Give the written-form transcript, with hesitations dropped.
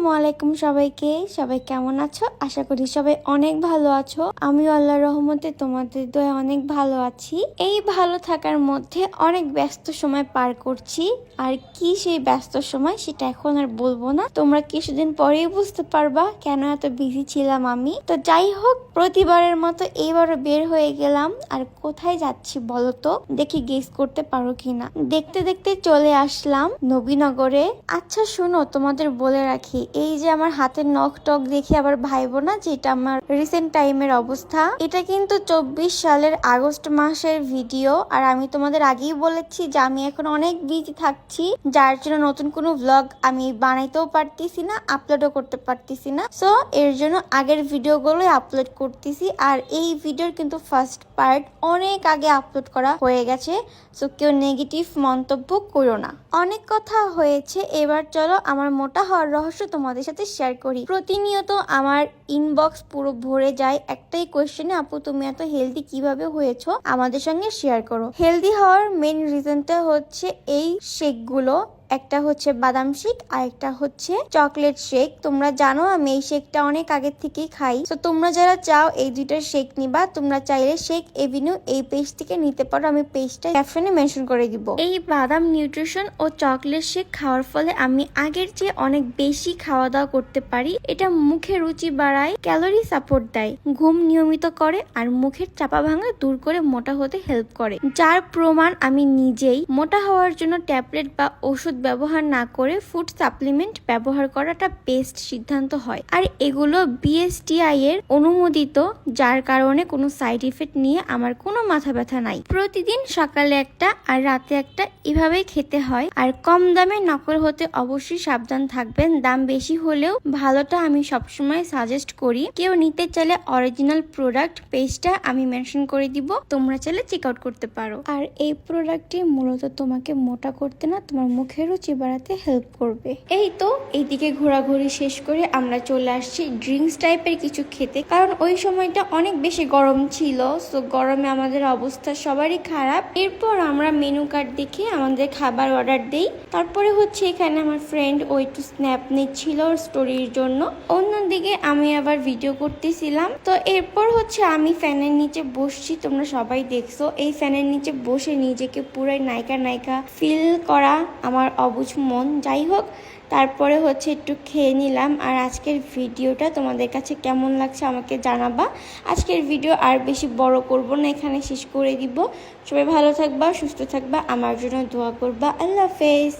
আসসালামু আলাইকুম সবাইকে। সবাই কেমন আছো? আশা করি সবাই অনেক ভালো আছো। আমিও আল্লাহর রহমতে তোমাদের দয়ায় অনেক ভালো আছি। এই ভালো থাকার মধ্যে অনেক ব্যস্ত সময় পার করছি। আর কি সেই ব্যস্ত সময় সেটা এখন আর বলবো না, তোমরা কিছুদিন পরেই বুঝতে পারবা কেন এত বিজি ছিলাম আমি। তো যাই হোক, প্রতিবারের মতো এইবারও বের হয়ে গেলাম। আর কোথায় যাচ্ছি বলো তো, দেখি গেস করতে পারো কিনা। দেখতে দেখতে চলে আসলাম নবীনগরে। আচ্ছা শোনো, তোমাদের বলে রাখি, এই যে আমার হাতের নখ টক দেখে আবার ভাইবো না যে এটা আমার রিসেন্ট টাইমের অবস্থা। এটা কিন্তু 24 সালের আগস্ট মাসের ভিডিও। আর আমি তোমাদের আগেই বলেছি যে আমি এখন অনেক বিজি থাকছি, যার জন্য নতুন কোনো ব্লগ আমি বানাইতেও পারতেছি না, আপলোডও করতে পারতেছি না। সো এর জন্য আগের ভিডিওগুলো আপলোড করতেছি। আর এই ভিডিওর কিন্তু ফার্স্ট পার্ট অনেক আগে আপলোড করা হয়ে গেছে। সো কেউ নেগেটিভ মন্তব্য করো না। অনেক কথা হয়েছে, এবার চলো আমার মোটা হওয়ার রহস্য তোমাদের সাথে শেয়ার করি। প্রতিনিয়ত আমার ইনবক্স পুরো ভরে যায় একটাই কোয়েশ্চেনে, আপু তুমি এত হেলদি কিভাবে হয়েছো, আমাদের সঙ্গে শেয়ার করো। হেলদি হওয়ার মেন রিজনটা হচ্ছে এই শেকগুলো। একটা হচ্ছে বাদাম শেক আর একটা হচ্ছে চকলেট শেক। তোমরা জানো আমি এই শেকটা অনেক আগের থেকেই খাই। তো তোমরা যারা চাও এই দুইটার শেক নিবা, তোমরা চাইলে শেক এভিনিউ এই পেজ থেকে নিতে পারো। আমি পেজটা ক্যাপশনে মেনশন করে দিব। এই বাদাম নিউট্রিশন ও চকলেট শেক খাওয়ার ফলে আমি আগের চেয়ে অনেক বেশি খাওয়া দাওয়া করতে পারি। এটা মুখে রুচি বাড়ায়, ক্যালোরি সাপোর্ট দেয়, ঘুম নিয়মিত করে আর মুখের চাপা ভাঙা দূর করে মোটা হতে হেল্প করে। যার প্রমাণ আমি নিজেই। মোটা হওয়ার জন্য ট্যাবলেট বা ওষুধ ব্যবহার না করে ফুড সাপ্লিমেন্ট ব্যবহার করাটা বেস্ট সিদ্ধান্ত হয়। আর এগুলো বিএসটিআই এর অনুমোদিত, যার কারণে কোনো সাইড ইফেক্ট নিয়ে আমার কোনো মাথা ব্যথা নাই। প্রতিদিন সকালে একটা আর রাতে একটা এভাবেই খেতে হয়। আর কম দামে নকল হতে অবশ্যই সাবধান থাকবেন। দাম বেশি হলেও ভালোটা আমি সবসময় সাজেস্ট করি। কেউ নিতে চাইলে অরিজিনাল প্রোডাক্ট পেজটা আমি মেনশন করে দিব, তোমরা চাইলে চেক আউট করতে পারো। আর এই প্রোডাক্টটি মূলত তোমাকে মোটা করতে না, তোমার মুখের রুচি বাড়াতে হেল্প করবে। এই তো এইদিকে ঘোরাঘুরি শেষ করে আমরা চলে আসছি ড্রিঙ্কস টাইপের কিছু খেতে, কারণ ওই সময়টা অনেক বেশি গরম ছিল। সো গরমে আমাদের অবস্থা সবারই খারাপ। এরপর আমরা মেনু কার্ড দেখে আমাদের খাবার অর্ডার দেই। তারপরে হচ্ছে এখানে আমার ফ্রেন্ড ওই একটু স্ন্যাপ নিচ্ছিল স্টোরির জন্য, অন্যদিকে আমি আবার ভিডিও করতেছিলাম। তো এরপর হচ্ছে আমি ফ্যানের নিচে বসছি, তোমরা সবাই দেখছো। এই ফ্যানের নিচে বসে নিজেকে পুরাই নায়িকা নায়িকা ফিল করা আমার অবুঝ মন। যাই হোক, তারপরে হচ্ছে একটু খেয়ে নিলাম। আর আজকের ভিডিওটা তোমাদের কাছে কেমন লাগছে আমাকে জানাবা। আজকের ভিডিও আর বেশি বড় করব না, এখানে শেষ করে দিব। সবাই ভালো থাকবা, সুস্থ থাকবা, আমার জন্য দোয়া করবা। আল্লাহ হাফেজ।